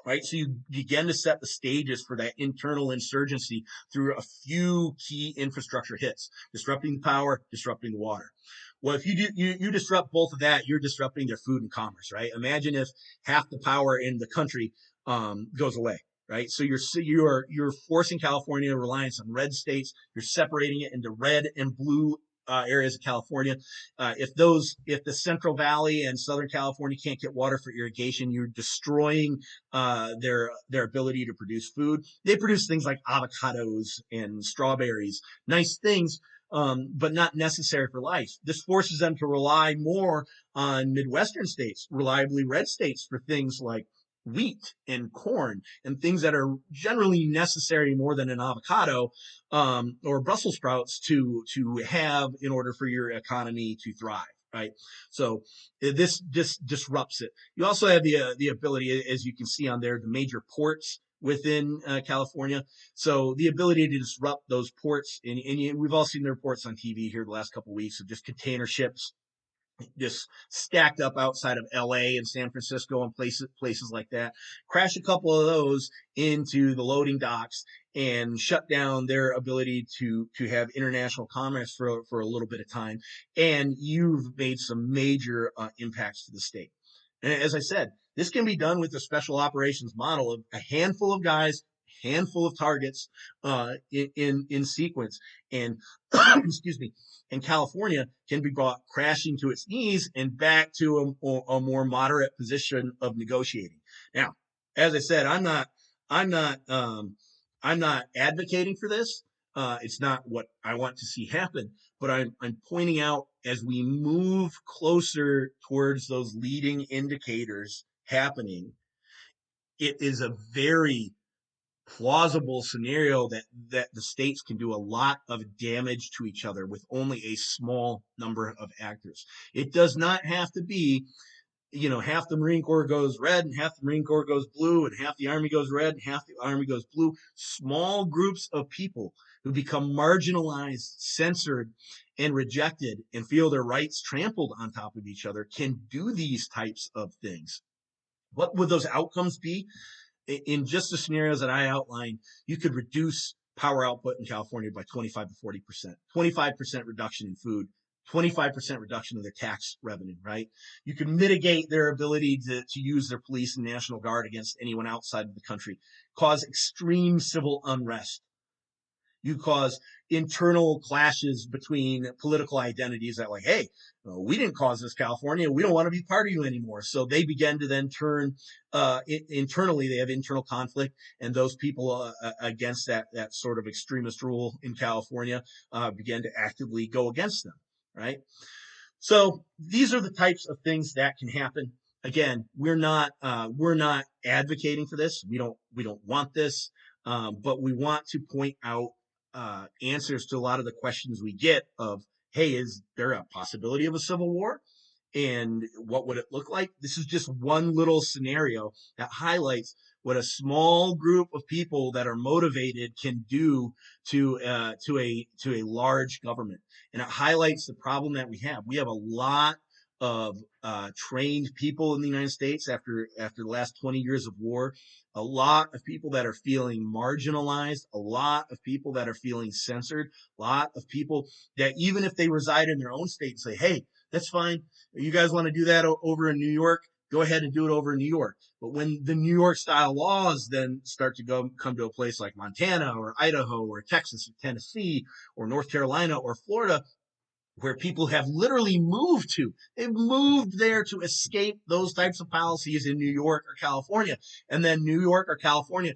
Right. So you begin to set the stages for that internal insurgency through a few key infrastructure hits, disrupting the power, disrupting the water. Well, if you disrupt both of that, you're disrupting their food and commerce, right? Imagine if half the power in the country goes away. Right, so you're forcing California reliance on red states. You're separating it into red and blue areas of California. If the Central Valley and Southern California can't get water for irrigation, you're destroying their ability to produce food. They produce things like avocados and strawberries, nice things, but not necessary for life. This forces them to rely more on Midwestern states, reliably red states, for things like wheat and corn and things that are generally necessary more than an avocado or Brussels sprouts to have in order for your economy to thrive. Right, so this disrupts it. You also have the ability, as you can see on there, the major ports within California. So the ability to disrupt those ports, and we've all seen the reports on TV here the last couple of weeks of just container ships just stacked up outside of LA and San Francisco and places like that. Crash a couple of those into the loading docks and shut down their ability to have international commerce for a little bit of time. And you've made some major impacts to the state. And as I said, this can be done with the special operations model of a handful of guys, handful of targets in sequence. And excuse me, and California can be brought crashing to its knees and back to a more moderate position of negotiating. Now, as I said, I'm not advocating for this. It's not what I want to see happen, but I'm pointing out as we move closer towards those leading indicators happening, it is a very plausible scenario that the states can do a lot of damage to each other with only a small number of actors. It does not have to be, half the Marine Corps goes red and half the Marine Corps goes blue and half the Army goes red and half the Army goes blue. Small groups of people who become marginalized, censored, and rejected and feel their rights trampled on top of each other can do these types of things. What would those outcomes be? In just the scenarios that I outlined, you could reduce power output in California by 25 to 40%, 25% reduction in food, 25% reduction of their tax revenue, right? You could mitigate their ability to use their police and National Guard against anyone outside of the country, cause extreme civil unrest. You cause internal clashes between political identities that, like, hey, we didn't cause this, California. We don't want to be part of you anymore. So they begin to then turn internally. They have internal conflict, and those people against that sort of extremist rule in California begin to actively go against them. Right. So these are the types of things that can happen. Again, we're not advocating for this. We don't want this, but we want to point out answers to a lot of the questions we get of, hey, is there a possibility of a civil war? And what would it look like? This is just one little scenario that highlights what a small group of people that are motivated can do to a large government. And it highlights the problem that we have. We have a lot of trained people in the United States after the last 20 years of war, a lot of people that are feeling marginalized, a lot of people that are feeling censored, a lot of people that even if they reside in their own state say, hey, that's fine. You guys want to do that over in New York? Go ahead and do it over in New York. But when the New York style laws then start to come to a place like Montana or Idaho or Texas or Tennessee or North Carolina or Florida, where people have literally moved to. They've moved there to escape those types of policies in New York or California. And then New York or California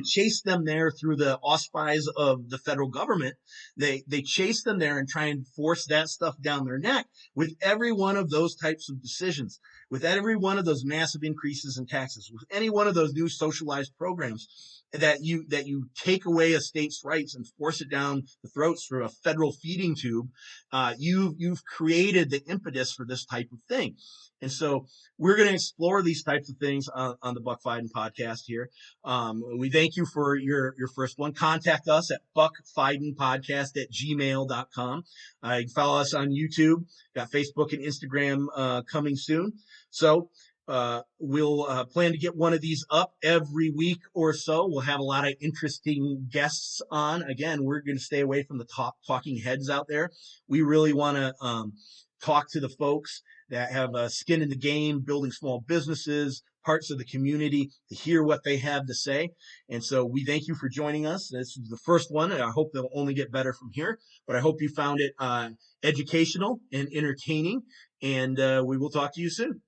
chase them there through the auspice of the federal government. They chase them there and try and force that stuff down their neck with every one of those types of decisions, with every one of those massive increases in taxes, with any one of those new socialized programs that you take away a state's rights and force it down the throats through a federal feeding tube. You've created the impetus for this type of thing. And so we're going to explore these types of things on the Buck Fiden podcast here. We thank you for your first one. Contact us at buckfidenpodcast@gmail.com. You can follow us on YouTube. Got Facebook and Instagram coming soon. So we'll plan to get one of these up every week or so. We'll have a lot of interesting guests on. Again, we're going to stay away from the talking heads out there. We really want to talk to the folks that have skin in the game, building small businesses, parts of the community to hear what they have to say. And so we thank you for joining us. This is the first one, and I hope they'll only get better from here. But I hope you found it educational and entertaining. And we will talk to you soon.